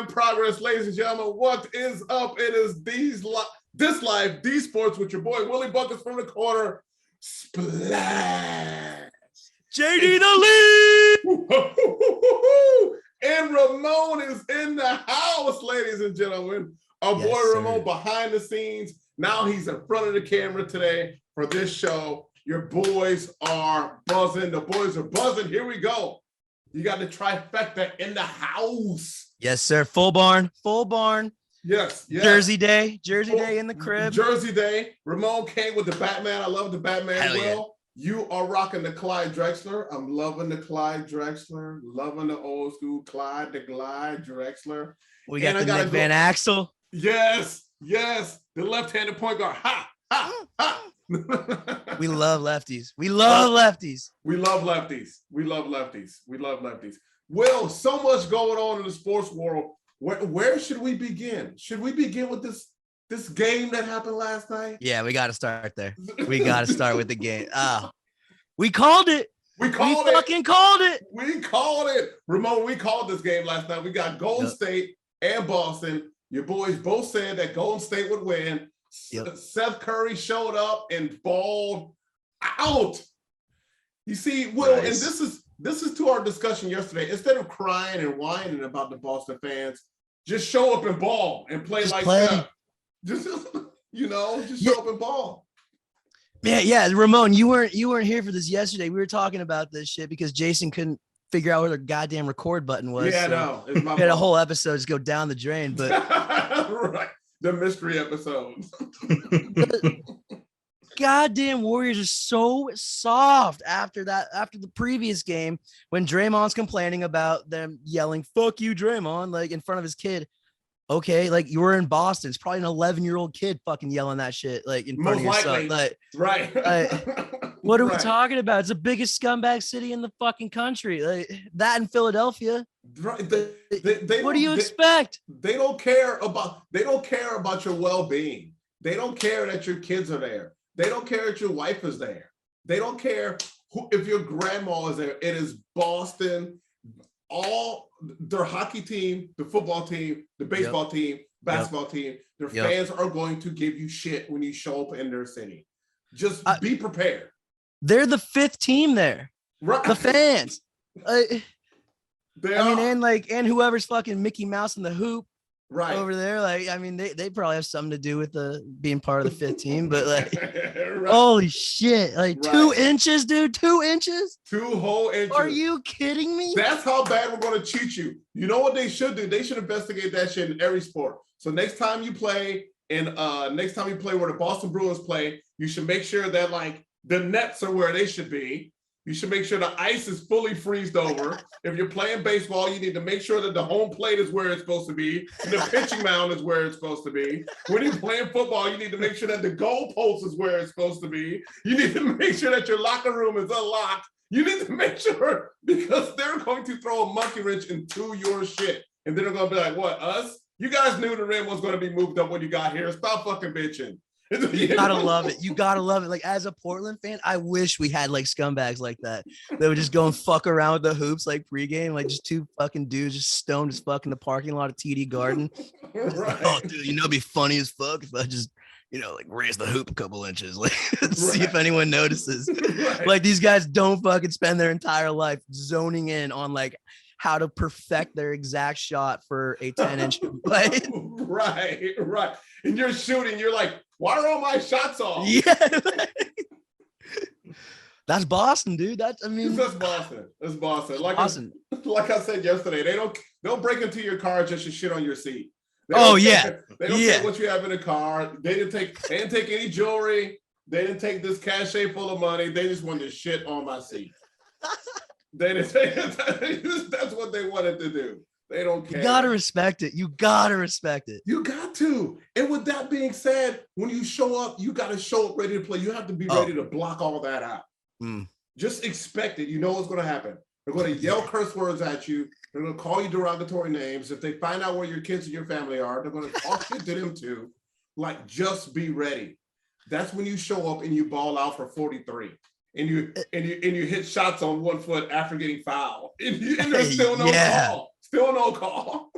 in progress, ladies and gentlemen. What is up? It is Deez This Life, Deez Sports with your boy Willie Buckets from the corner. Splash. JD the lead. And Ramon is in the house, ladies and gentlemen. Our boy Ramon behind the scenes. Now he's in front of the camera today for this show. Your boys are buzzing. The boys are buzzing. Here we go. You got the trifecta in the house. Yes, sir. Full barn. Full barn. Yes. Jersey day. Jersey day in the crib. Jersey day. Ramon came with the Batman. I love the Batman. Hell Will. yeah. You are rocking the Clyde Drexler. I'm loving the Clyde Drexler. Loving the old school Clyde, the Glide Drexler. We got the Nick Van Axel. Yes. Yes. The left-handed point guard. Ha. Ha. Ha. We love lefties. We love lefties. We love lefties. We love lefties. We love lefties. Will, so much going on in the sports world. Where should we begin? Should we begin with this game that happened last night? Yeah, we got to start there. We got to start with the game. We called it. We fucking called it. We called it. Ramon, we called this game last night. We got Golden State and Boston. Your boys both said that Golden State would win. Seth Curry showed up and balled out. You see, Will, and this is to our discussion yesterday. Instead of crying and whining about the Boston fans, just show up and ball and play like that. Just show up and ball. Yeah, Ramon, you weren't here for this yesterday. We were talking about this shit because Jason couldn't figure out where the goddamn record button was. Yeah, so no, it's my we had a whole episode just go down the drain, but right. The mystery episodes. Goddamn Warriors are so soft after the previous game when Draymond's complaining about them yelling, "Fuck you, Draymond," like in front of his kid. Okay, like you were in Boston. It's probably an 11-year-old kid fucking yelling that shit like in front of your son. Like, right. What are we talking about? It's the biggest scumbag city in the fucking country. Like that in Philadelphia. Right. What do you expect? They don't care about your well-being. They don't care that your kids are there. They don't care that your wife is there. They don't care if your grandma is there. It is Boston. All their hockey team, the football team, the baseball team, basketball team, their fans are going to give you shit when you show up in their city. Just be prepared. They're the fifth team there. Right. The fans. They are. And whoever's fucking Mickey Mouse in the hoop over there. Like, I mean, they probably have something to do with being part of the fifth team, but like, holy shit. Like 2 inches, dude, 2 inches. 2 whole inches. Are you kidding me? That's how bad we're going to cheat you. You know what they should do? They should investigate that shit in every sport. So next time you play where the Boston Bruins play, you should make sure that like the nets are where they should be. You should make sure the ice is fully freezed over. If you're playing baseball, you need to make sure that the home plate is where it's supposed to be. And the pitching mound is where it's supposed to be. When you're playing football, you need to make sure that the goal post is where it's supposed to be. You need to make sure that your locker room is unlocked. You need to make sure, because they're going to throw a monkey wrench into your shit. And then they're going to be like, what, us? You guys knew the rim was going to be moved up when you got here. Stop fucking bitching. You gotta love it. You gotta love it. Like as a Portland fan, I wish we had like scumbags like that. They would just go and fuck around with the hoops like pregame, like just 2 fucking dudes just stoned as fuck in the parking lot of TD Garden. Right. Oh, dude, it'd be funny as fuck if I just, like raise the hoop a couple inches, like see if anyone notices. Like these guys don't fucking spend their entire life zoning in on like how to perfect their exact shot for a 10-inch play. Right. And you're shooting, you're like, why are all my shots off? Yeah. That's Boston, dude. That's Boston. That's Boston. Like I said yesterday, they don't break into your car just to shit on your seat. They don't care what you have in the car. They didn't take any jewelry. They didn't take this cachet full of money. They just wanted to shit on my seat. They didn't take it. That's what they wanted to do. They don't care. You gotta respect it. You gotta respect it. You got to. And with that being said, when you show up, you gotta show up ready to play. You have to be ready to block all that out. Just expect it. You know what's gonna happen. They're gonna yell curse words at you. They're gonna call you derogatory names. If they find out where your kids and your family are, they're gonna talk shit to them too. Like, just be ready. That's when you show up and you ball out for 43. And you hit shots on 1 foot after getting fouled. And there's still no call. Still no call.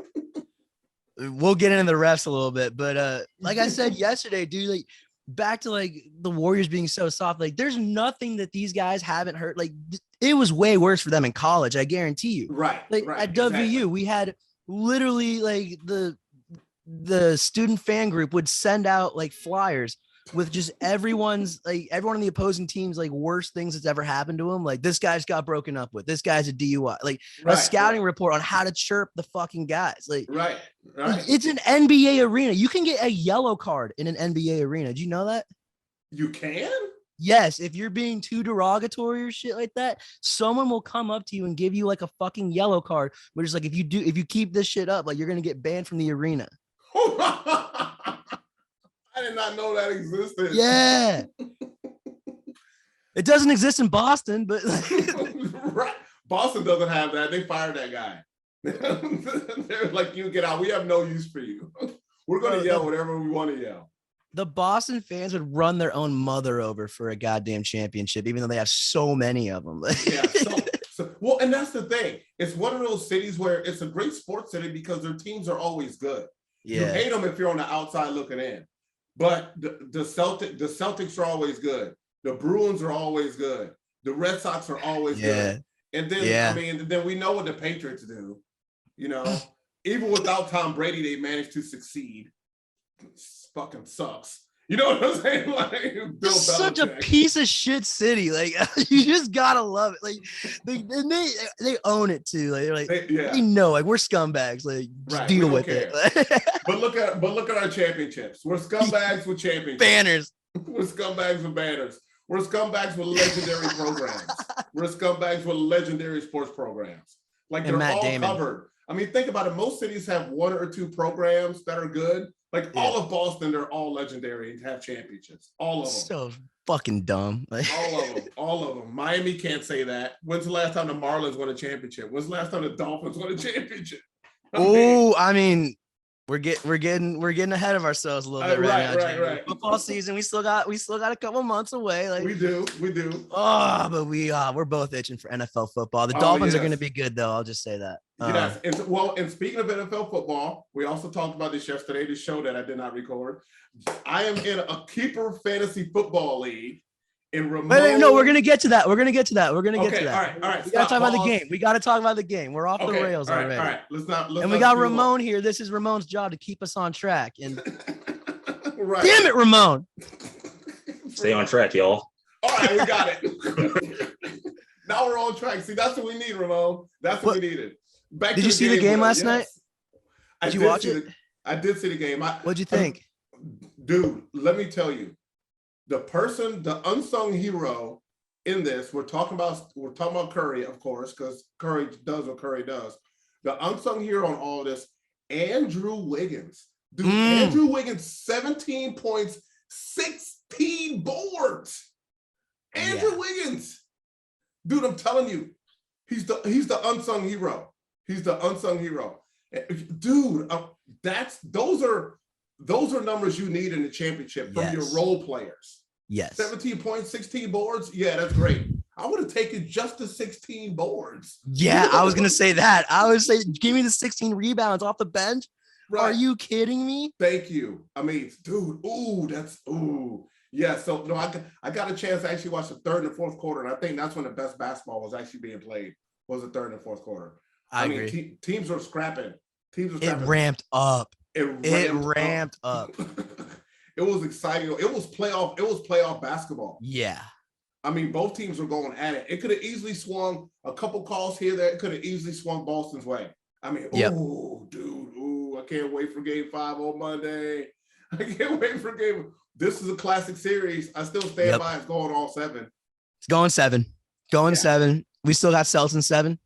we'll get into the refs a little bit, but like I said yesterday, dude, like back to like the Warriors being so soft, like there's nothing that these guys haven't heard. Like it was way worse for them in college, I guarantee you. Right. Like Right. at WU, Exactly. we had literally like the student fan group would send out like flyers with just everyone on the opposing team's like worst things that's ever happened to him. Like this guy's got broken up with, this guy's a DUI, like a Right. scouting Right. report on how to chirp the fucking guys. Like Right. Right. it's an NBA arena. You can get a yellow card in an NBA arena. Do you know that? You can? Yes, if you're being too derogatory or shit like that, someone will come up to you and give you like a fucking yellow card, which is like if you keep this shit up, like you're gonna get banned from the arena. I did not know that existed. Yeah. It doesn't exist in Boston, but Right. Boston doesn't have that. They fired that guy. They're like, you get out. We have no use for you. We're going to yell whatever we want to yell. The Boston fans would run their own mother over for a goddamn championship, even though they have so many of them. Yeah. Well, and that's the thing. It's one of those cities where it's a great sports city because their teams are always good. Yeah. You hate them if you're on the outside looking in. But the Celtics are always good. The Bruins are always good. The Red Sox are always good. And then, I mean, then we know what the Patriots do. You know, even without Tom Brady, they managed to succeed. It fucking sucks. You know what I'm saying? Like, Bill such Belichick. a piece of shit city. Like you just gotta love it. Like they own it too. Like they're like they know like we're scumbags. Like just deal with it. But look at our championships. We're scumbags with championships. Banners. We're scumbags with banners. We're scumbags with legendary programs. We're scumbags with legendary sports programs. Like they're all covered. I mean, think about it. Most cities have one or two programs that are good. Like all of Boston, they're all legendary and have championships. All of them. So fucking dumb. All of them. All of them. Miami can't say that. When's the last time the Marlins won a championship? When's the last time the Dolphins won a championship? I mean, we're getting ahead of ourselves a little bit right now. Right. Football season, we still got a couple months away. Like we do. Oh, but we're both itching for NFL football. The Dolphins are going to be good, though. I'll just say that. Yes. And speaking of NFL football, we also talked about this yesterday. The show that I did not record. I am in a keeper fantasy football league. Wait, no, we're gonna get to that. We're gonna get to that. All right. We gotta talk about the game. We gotta talk about the game. We're off the rails already. All right. Let's and we got Ramon here. This is Ramon's job to keep us on track. And right. Damn it, Ramon. Stay on track, y'all. All right, we got it. Now we're on track. See, that's what we need, Ramon. That's what we needed. Did you see the game last night? Did you watch it? I did see the game. What'd you think? Dude, let me tell you. The unsung hero in this, we're talking about Curry, of course, because Curry does what Curry does. The unsung hero on all of this, Andrew Wiggins. Dude, Andrew Wiggins, 17 points, 16 boards. Andrew Wiggins. Dude, I'm telling you, he's the unsung hero. He's the unsung hero. Dude, those are numbers you need in the championship from your role players. Yes. 17 points, 16 boards. Yeah, that's great. I would have taken just the 16 boards. Yeah, I was going to say that. I would say, give me the 16 rebounds off the bench. Right. Are you kidding me? Thank you. I mean, dude, yeah. So, no, I got a chance to actually watch the third and fourth quarter, and I think that's when the best basketball was actually being played, was the third and fourth quarter. I agree. Teams were scrapping. It ramped up. It ramped up. It was exciting. It was playoff basketball. Yeah. I mean, both teams were going at it. It could have easily swung a couple calls here, there. It could have easily swung Boston's way. I mean, I can't wait for game 5 on Monday. I can't wait for game. This is a classic series. I still stand by it's going all 7. It's going 7. 7. We still got Celtics in 7.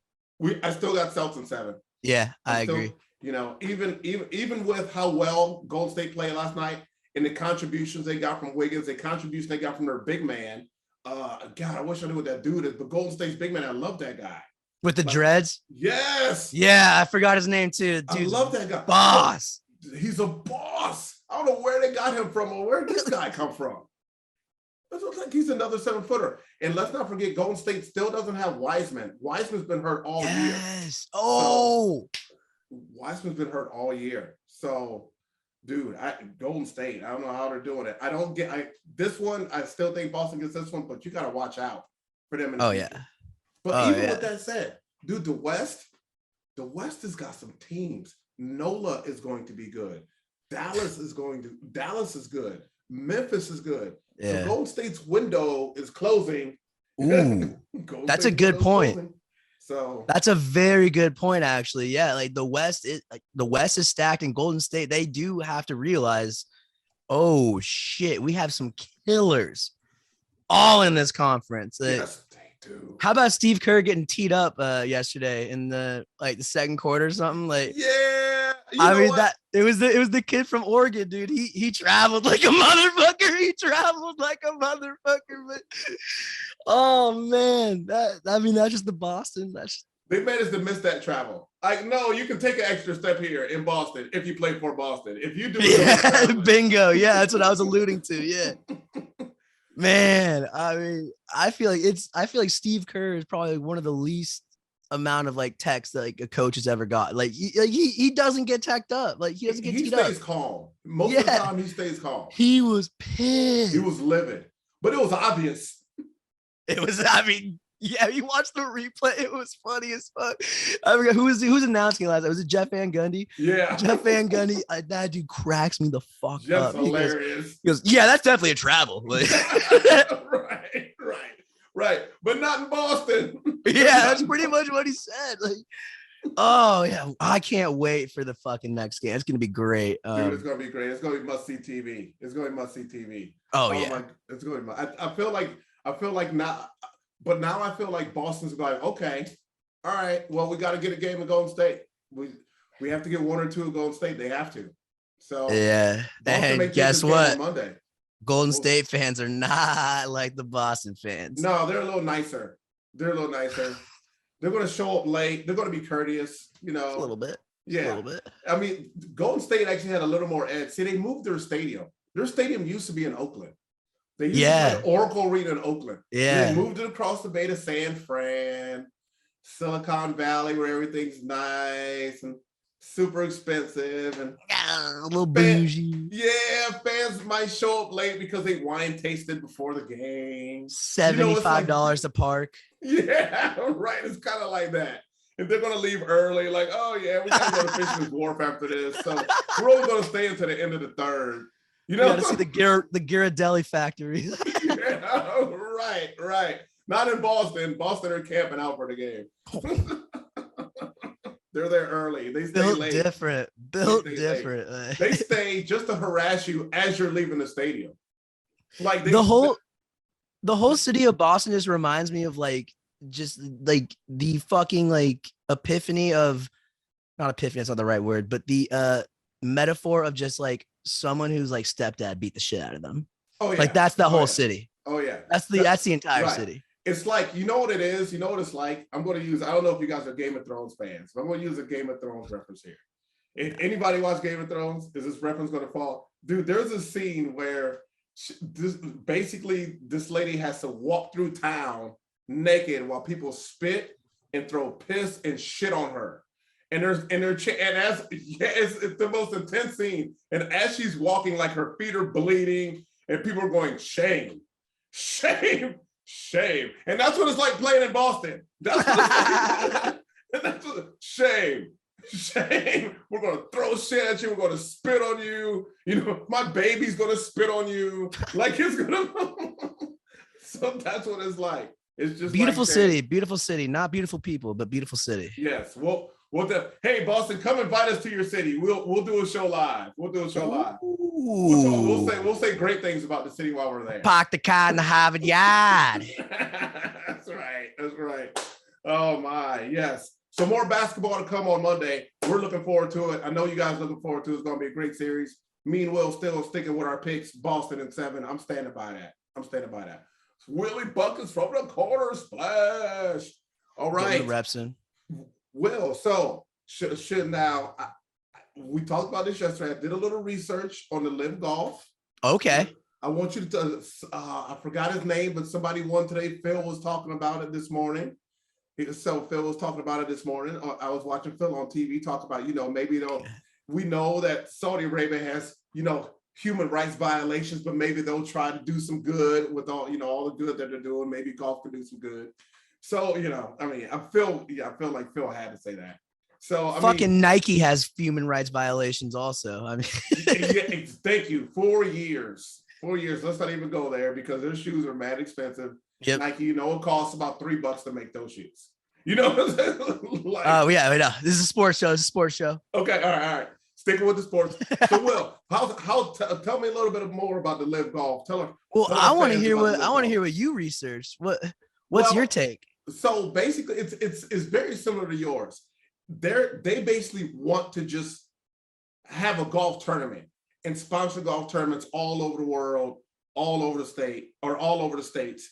I still got Celtics in 7. Yeah, I agree. You know, even with how well Golden State played last night and the contributions they got from Wiggins, the contribution they got from their big man. God, I wish I knew what that dude is, but Golden State's big man, I love that guy. With the dreads? Yes. Yeah, I forgot his name too. Dude, I love that guy. Boss. He's a boss. I don't know where they got him from or where did this guy come from. It looks like he's another 7-footer. And let's not forget, Golden State still doesn't have Wiseman. Wiseman's been hurt all year. Yes. Oh. Wiseman's been hurt all year. So, dude, Golden State, I don't know how they're doing it. This one, I still think Boston gets this one, but you got to watch out for them in the future. Yeah. But even with that said, dude, the West has got some teams. NOLA is going to be good. Dallas is good. Memphis is good. Yeah. So Golden State's window is closing. Ooh, that's a good point. Closing. So that's a very good point, actually. Yeah, like the West is stacked, and Golden State, they do have to realize, oh shit, we have some killers all in this conference. yes, they do. How about Steve Kerr getting teed up yesterday in the second quarter or something? Like, yeah, I mean that it was the kid from Oregon, dude. He traveled like a motherfucker. But oh man, that's just the Boston. They made us to miss that travel. Like, no, you can take an extra step here in Boston if you play for Boston. If you do, bingo. Yeah, that's what I was alluding to. Yeah. Man, I mean, I feel like Steve Kerr is probably one of the least amount of texts that a coach has ever got. He doesn't get teched up. He doesn't get teed up. He stays calm. Most of the time he stays calm. He was pissed. He was livid. But it was obvious. You watched the replay. It was funny as fuck. I forgot who was announcing it last night. Was it Jeff Van Gundy? Yeah. Jeff Van Gundy. That dude cracks me the fuck Jeff's up. Hilarious. He goes, yeah, that's definitely a travel. Right. But not in Boston. Yeah, that's pretty much what he said. Oh yeah, I can't wait for the fucking next game. It's gonna be great. Dude, it's gonna be great. It's gonna be must see TV. It's gonna be must see TV. Oh yeah. It's gonna be. I feel like now, but now I feel like Boston's going, okay, all right. Well, we got to get a game of Golden State. We have to get one or two of Golden State. They have to. So yeah. And guess what? Monday. Golden State fans are not like the Boston fans. No, they're a little nicer. They're going to show up late. They're going to be courteous, a little bit. Yeah. A little bit. I mean, Golden State actually had a little more edge. See, they moved their stadium. Their stadium used to be in Oakland. They used to be Oracle Arena in Oakland. Yeah. They moved it across the bay to San Fran, Silicon Valley, where everything's nice and super expensive and a little bougie. Fans might show up late because they wine tasted before the game. $75 to park. Yeah, right. It's kind of like that. And they're gonna leave early, like, oh yeah, we gotta go to Fisherman's Wharf after this. So we're only gonna stay until the end of the third. You gotta see the Ghirardelli factory. Yeah, right. Not in Boston. Boston are camping out for the game. They're there early. They stay built late. Different. They stay just to harass you as you're leaving the stadium. The whole city of Boston just reminds me of the fucking epiphany of, not epiphany, that's not the right word, but the metaphor of just someone whose stepdad beat the shit out of them. Oh yeah. That's the whole city. Oh yeah. That's the entire city. It's you know what it is? You know what it's like? I don't know if you guys are Game of Thrones fans, but I'm going to use a Game of Thrones reference here. If anybody watch Game of Thrones, is this reference going to fall? Dude, there's a scene where this lady has to walk through town naked while people spit and throw piss and shit on her. And it's the most intense scene. And as she's walking, her feet are bleeding and people are going, shame. And that's what it's like playing in Boston. That's what it's like. Shame. We're going to throw shit at you. We're going to spit on you. My baby's going to spit on you. It's going to. So that's what it's like. It's just beautiful city, not beautiful people, but beautiful city. Yes. Hey, Boston, come invite us to your city. We'll do a show live. We'll say great things about the city while we're there. Park the car in the Harvard Yard. That's right. Oh my, yes. So more basketball to come on Monday. We're looking forward to it. I know you guys are looking forward to it. It's going to be a great series. Me and Will still sticking with our picks, Boston in 7. I'm standing by that. Willie Buckets from the corner splash. All right. Repson. Will, so should now, we talked about this yesterday. I did a little research on the Live Golf. Okay. I want you to, I forgot his name, but somebody won today. Phil was talking about it this morning. So Phil was talking about it this morning. I was watching Phil on TV talk about, maybe we know that Saudi Arabia has, human rights violations, but maybe they'll try to do some good with all the good that they're doing. Maybe golf can do some good. So, I feel like Phil had to say that. So fucking Nike has human rights violations also. I mean, yeah, thank you. 4 years. 4 years. Let's not even go there because their shoes are mad expensive. Yep. Nike, it costs about $3 to make those shoes. You know what I'm saying? Oh yeah, we know. This is a sports show. It's a sports show. Okay, all right. Sticking with the sports. So, Will, tell me a little bit more about the Live Golf. I want to hear what you researched. What's your take? So basically, it's very similar to yours. They basically want to just have a golf tournament and sponsor golf tournaments all over the world, all over the state, or all over the states,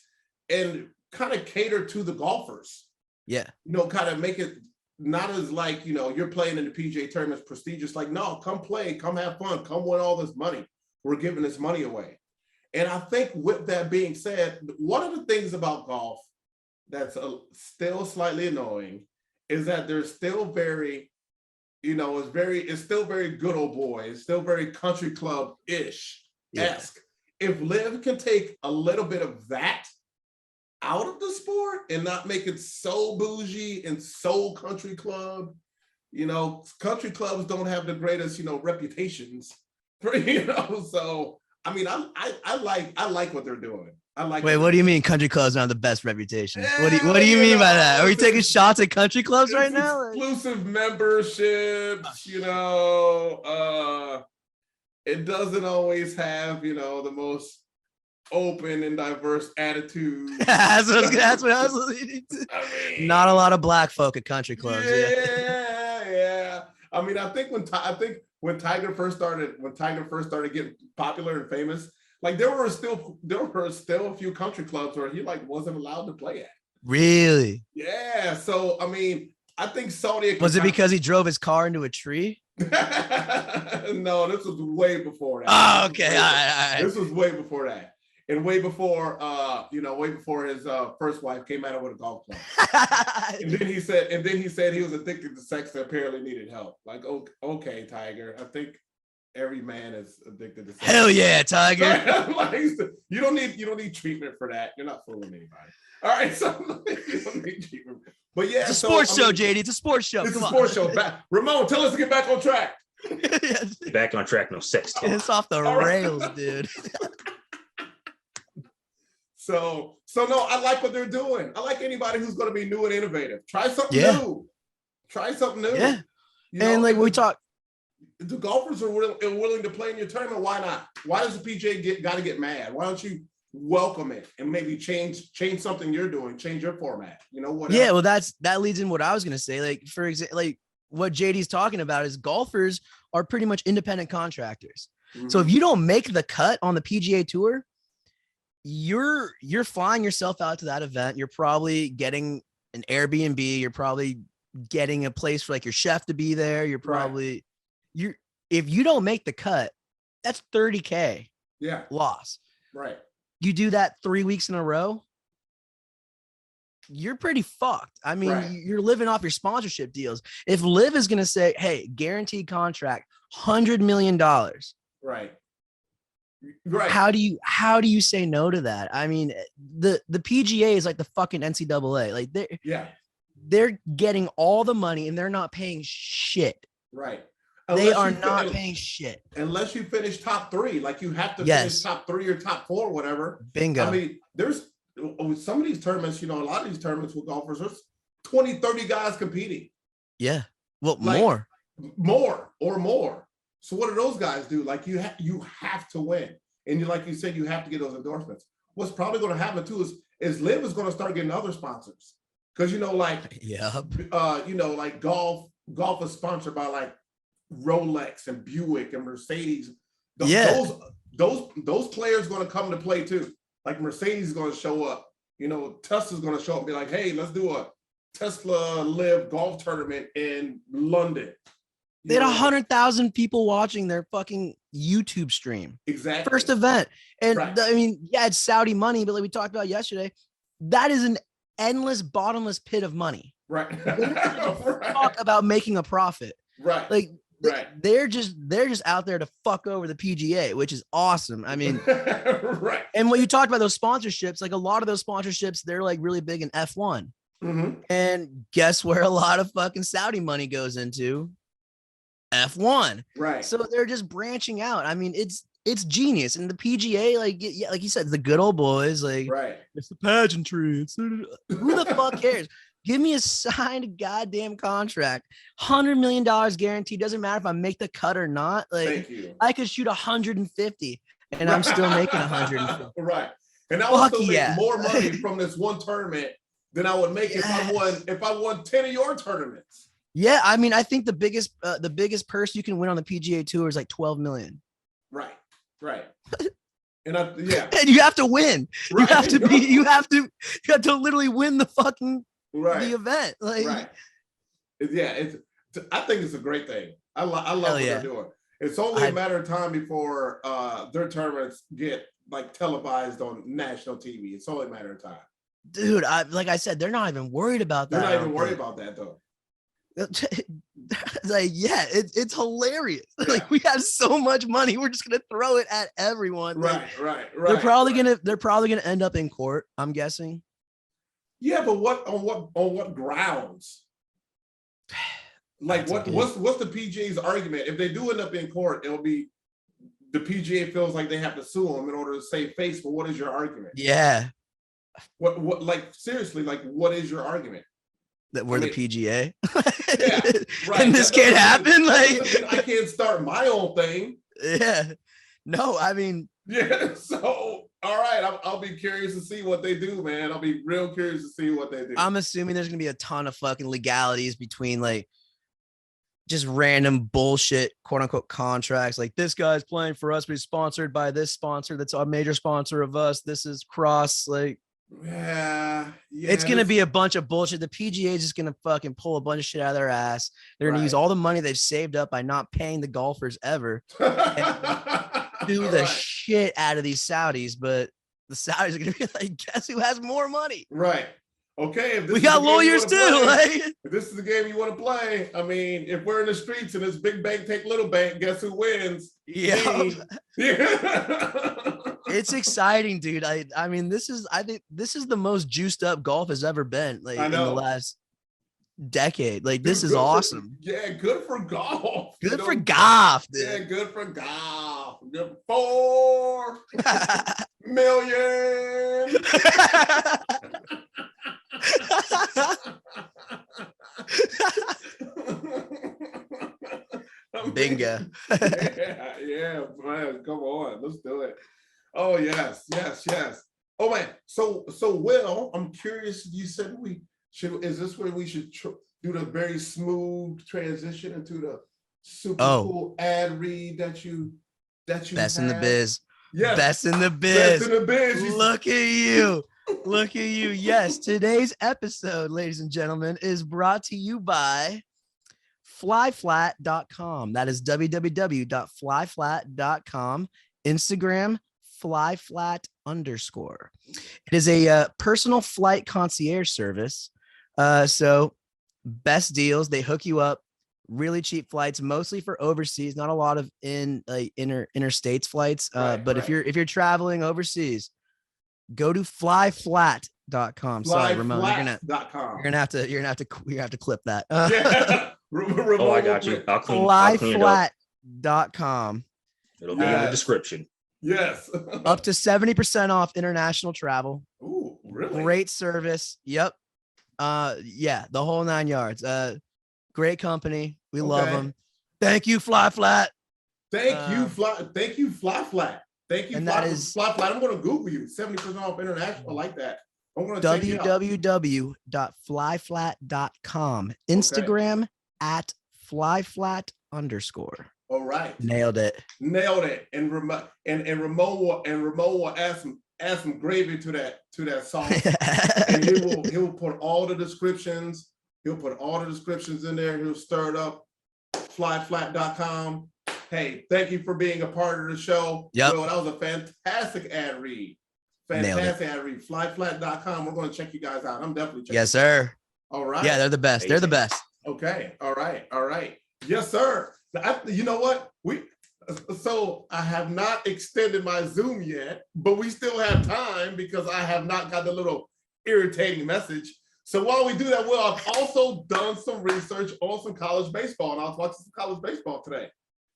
and kind of cater to the golfers. Yeah. Kind of make it not as like, you're playing in the PGA tournaments prestigious, like, no, come play, come have fun, come win all this money. We're giving this money away. And I think with that being said, one of the things about golf that's still slightly annoying is that there's still very, it's still very good old boy. It's still very country club-ish esque. Yeah. If Liv can take a little bit of that out of the sport and not make it so bougie and so country club, country clubs don't have the greatest, reputations for, so I mean, I like what they're doing. Wait, what do you mean country clubs don't have the best reputation? What do you mean by that? Are we taking shots at country clubs right now? Exclusive memberships, it doesn't always have, the most open and diverse attitude. That's what I was leading to. I mean, not a lot of black folk at country clubs. Yeah. I mean, I think when Tiger first started getting popular and famous, like there were still a few country clubs where he wasn't allowed to play at. Really? Yeah. So I mean, I think Saudi was it because he drove his car into a tree? No, this was way before that. Oh, okay. All right. This was way before that. And way before his first wife came at him with a golf club. and then he said he was addicted to sex and apparently needed help. Like, okay, Tiger, I think every man is addicted to sex. Hell yeah, Tiger. You don't need treatment for that. You're not fooling anybody. All right, so you don't need treatment. But yeah, it's a sports show, JD. It's a sports show. It's a sports show. Ramon, tell us to get back on track. Back on track, no sex talk. It's off the rails, dude. So no, I like what they're doing. I like anybody who's going to be new and innovative. Try something new. Yeah. And like we talk, the golfers are willing to play in your tournament. Why not? Why does the PGA got to get mad? Why don't you welcome it and maybe change something you're doing, change your format? Whatever. Yeah, well, that leads in what I was going to say. Like, for example, like what JD's talking about is golfers are pretty much independent contractors. Mm-hmm. So if you don't make the cut on the PGA Tour, you're flying yourself out to that event. You're probably getting an Airbnb. You're probably getting a place for like your chef to be there. You're probably if you don't make the cut, that's $30K loss. Right. You do that 3 weeks in a row, you're pretty fucked. I mean, you're living off your sponsorship deals. If Liv is going to say, hey, guaranteed contract, $100 million. Right. How do you say no to that? I mean, the PGA is like the fucking NCAA. Like they're getting all the money and they're not paying shit. Right. They are not paying shit. Unless you finish top 3, like you have to finish top 3 or top 4, whatever. Bingo. I mean, there's some of these tournaments, a lot of these tournaments with golfers, there's 20, 30 guys competing. Yeah. Well, more. So what do those guys do? Like you have to win. And like you said, you have to get those endorsements. What's probably going to happen too is Liv is going to start getting other sponsors. Because like golf is sponsored by like Rolex and Buick and Mercedes. Those players going to come to play too. Like Mercedes is going to show up. Tesla's going to show up and be like, hey, let's do a Tesla Live golf tournament in London. They had 100,000 people watching their fucking YouTube stream. Exactly. First event. And I mean, it's Saudi money, but like we talked about yesterday, that is an endless, bottomless pit of money. Right. Talk about making a profit. Right. Like Right. they're just out there to fuck over the PGA, which is awesome. I mean, right. and when you talked about those sponsorships, like a lot of those sponsorships, they're like really big in F1. Mm-hmm. And guess where a lot of fucking Saudi money goes into? F1. Right. So they're just branching out. I mean, it's genius. And the PGA, like, yeah, like you said, the good old boys, like, right. It's the pageantry. Who the fuck cares? Give me a signed goddamn contract. $100 million guaranteed. Doesn't matter if I make the cut or not. Like, Thank you. I could shoot 150 and I'm still making 150. Right. And I would still yeah. make more money from this one tournament than I would make if I won 10 of your tournaments. Yeah, I mean, I think the biggest purse you can win on the PGA Tour is like 12 million. Right. Right. And and you have to win. Right. You have to literally win the fucking the event. Like, right. Yeah, I think it's a great thing. I love what they're doing. It's only a matter of time before their tournaments get like televised on national TV. It's only a matter of time. Dude, like I said, they're not even worried about that. They're not even worried about that though. Like, yeah, it's hilarious. Yeah. Like, we have so much money, we're just gonna throw it at everyone. Right, like, right. They're probably gonna end up in court, I'm guessing. Yeah, but on what grounds? Like, what's the PGA's argument? If they do end up in court, it'll be the PGA feels like they have to sue them in order to save face. But what is your argument? Yeah. What like seriously, like what is your argument? That we're the PGA. Yeah, right. And this can't happen. Like, I can't start my own thing. Yeah. No, I mean. Yeah. So, all right. I'll be curious to see what they do, man. I'll be real curious to see what they do. I'm assuming there's gonna be a ton of fucking legalities between like just random bullshit, quote unquote, contracts. Like, this guy's playing for us, but he's sponsored by this sponsor that's a major sponsor of us. This is cross, like. Yeah, it's gonna be a bunch of bullshit. The PGA is just gonna fucking pull a bunch of shit out of their ass. They're gonna use all the money they've saved up by not paying the golfers ever, do the shit out of these Saudis. But the Saudis are gonna be like, guess who has more money? Right. Okay. We got lawyers too. If this is the game you want to play, I mean, if we're in the streets and it's big bank take little bank, guess who wins? Yeah. Yeah. It's exciting, dude. I mean, I think this is the most juiced up golf has ever been, like in the last decade. Like, this is awesome. Good for golf. Good for golf, dude. Yeah, good for golf. Good for 4 million. Bingo. Yeah, man. Come on, let's do it. Oh yes. Oh man. So Will, I'm curious. You said we should. Is this where we should do the very smooth transition into the super cool ad read that you best in the biz? Yes. Best in the biz. Best in the biz. Look at you. Look at you. Yes, today's episode, ladies and gentlemen, is brought to you by flyflat.com. That is www.flyflat.com. Instagram flyflat_. It is a personal flight concierge service. So best deals. They hook you up, really cheap flights, mostly for overseas, not a lot of interstates flights. But if you're traveling overseas, go to flyflat.com. Sorry, Ramon, you're gonna have to clip that. Oh, I got you. I'll clean Flyflat.com. It'll be in the description. Yes. Up to 70% off international travel. Ooh, really? Great service. Yep. Yeah, the whole 9 yards. Great company. We love them. Thank you, Fly Flat. Thank you, Fly Flat. Thank you, and Fly, that is Fly Flat. I'm gonna Google you. 70% off international. I like that. I'm gonna www.flyflat.com. Instagram at flyflat_. All right. Nailed it. And Ramon will add some gravy to that sauce. And he will put all the descriptions. He'll put all the descriptions in there. He'll stir it up. Flyflat.com. Hey, thank you for being a part of the show. Yep. Will, that was a fantastic ad read. Fantastic. I read flyflat.com. We're going to check you guys out. I'm definitely checking. Yes, sir. All right. Yeah, they're the best. They're the best. Okay. All right. Yes, sir. You know what? So I have not extended my Zoom yet, but we still have time because I have not got the little irritating message. So while we do that, I've also done some research on some college baseball, and I was watching some college baseball today.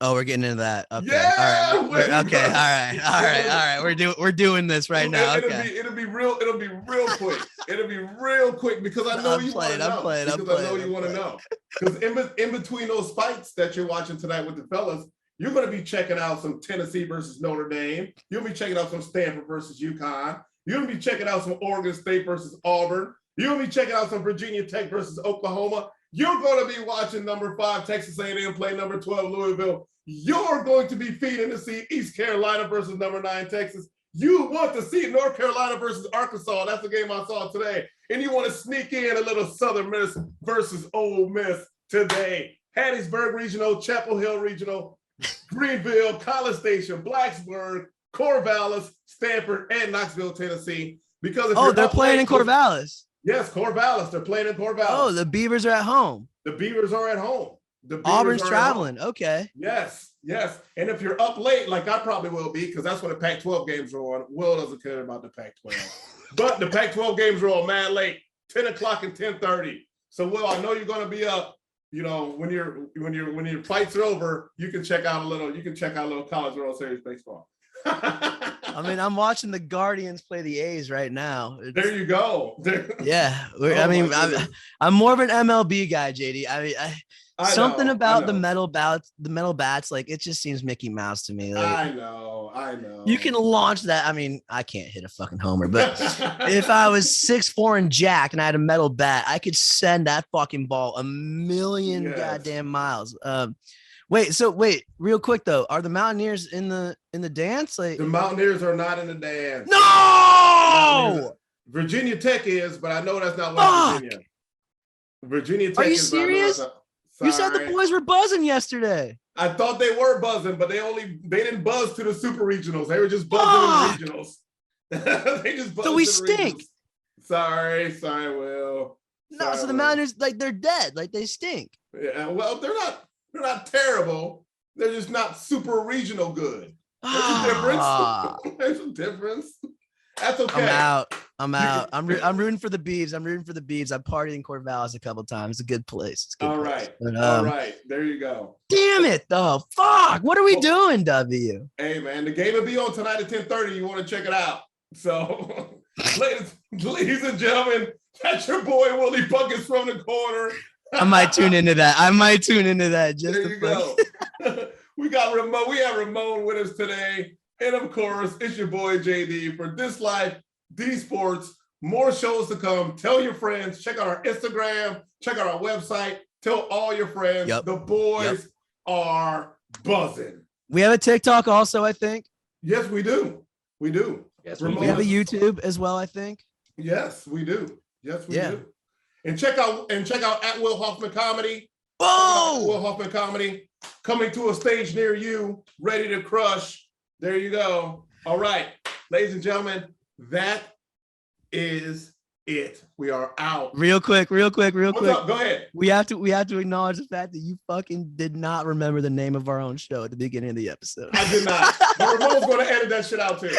Oh, we're getting into that. Okay. Yeah. All right. Okay. All right. We're doing this right now. Okay. It'll be real quick. It'll be real quick because I know you want to know. I know you want to know. Because in between those fights that you're watching tonight with the fellas, you're going to be checking out some Tennessee versus Notre Dame. You'll be checking out some Stanford versus UConn. You're going to be checking out some Oregon State versus Auburn. You're going to be checking out some Virginia Tech versus Oklahoma. You're going to be watching number 5 Texas A&M play number 12 Louisville. You're going to be feeding to see East Carolina versus number 9 Texas. You want to see North Carolina versus Arkansas. That's the game I saw today. And you want to sneak in a little Southern Miss versus Ole Miss today. Hattiesburg Regional, Chapel Hill Regional, Greenville, College Station, Blacksburg, Corvallis, Stanford, and Knoxville, Tennessee. Because they're playing in Corvallis. Yes, Corvallis. They're playing in Corvallis. Oh, the Beavers are at home. The Beavers are at home. Auburn's traveling. Okay. Yes. And if you're up late, like I probably will be, because that's when the Pac-12 games are on. Will doesn't care about the Pac-12. But the Pac-12 games are on mad late, 10 o'clock and 10:30. So Will, I know you're gonna be up. You know, when your fights are over, you can check out a little College World Series baseball. I mean, I'm watching the Guardians play the A's right now. There you go. Yeah. I'm more of an MLB guy, JD. I mean, something about the metal bats, like it just seems Mickey Mouse to me. Like, I know. You can launch that. I mean, I can't hit a fucking homer, but if I was 6'4" and jacked and I had a metal bat, I could send that fucking ball a million goddamn miles. Wait, real quick though, are the Mountaineers in the dance? Like the Mountaineers are not in the dance. No, Virginia Tech is, but I know that's not West Virginia. Virginia Tech. Are you serious? You said the boys were buzzing yesterday. I thought they were buzzing, but they didn't buzz to the super regionals. They were just buzzing in the regionals. They just buzzed. So we stink. Sorry, Will. No, so the Mountaineers, like they're dead, like they stink. Yeah, well, they're not terrible. They're just not super regional good. There's a difference. There's a difference. That's okay. I'm out. I'm rooting for the Beavs. I'm partied in Corvallis a couple times. It's a good place. It's a good place. But, all right. There you go. Damn it, though. Fuck. What are we doing, W? Hey, man. The game will be on tonight at 10:30. You want to check it out. So, ladies and gentlemen, that's your boy, Willie Buckets from the corner. I might tune into that. Just there you go. We have Ramon with us today. And of course, it's your boy JD for This Life, Deez Sports. More shows to come. Tell your friends. Check out our Instagram. Check out our website. Tell all your friends. Yep. The boys are buzzing. We have a TikTok also, I think. Yes, we do. Yes, we have a YouTube as well, I think. Yes, we do. Do. And check out at Will Hoffman Comedy. Oh, Will Hoffman Comedy coming to a stage near you, ready to crush. There you go. All right, ladies and gentlemen, that is it. We are out. Real quick. What's up? Go ahead. We have to acknowledge the fact that you fucking did not remember the name of our own show at the beginning of the episode. I did not. But Ramon's going to edit that shit out too.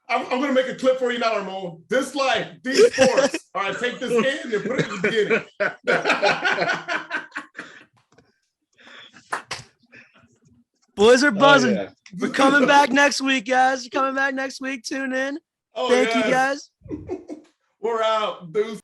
I'm going to make a clip for you now, Ramon. This Life, Deez Sports. All right, take this in and put it in the beginning. Boys are buzzing. We're coming back next week, guys. You're coming back next week. Tune in. Thank you, guys. We're out, dudes.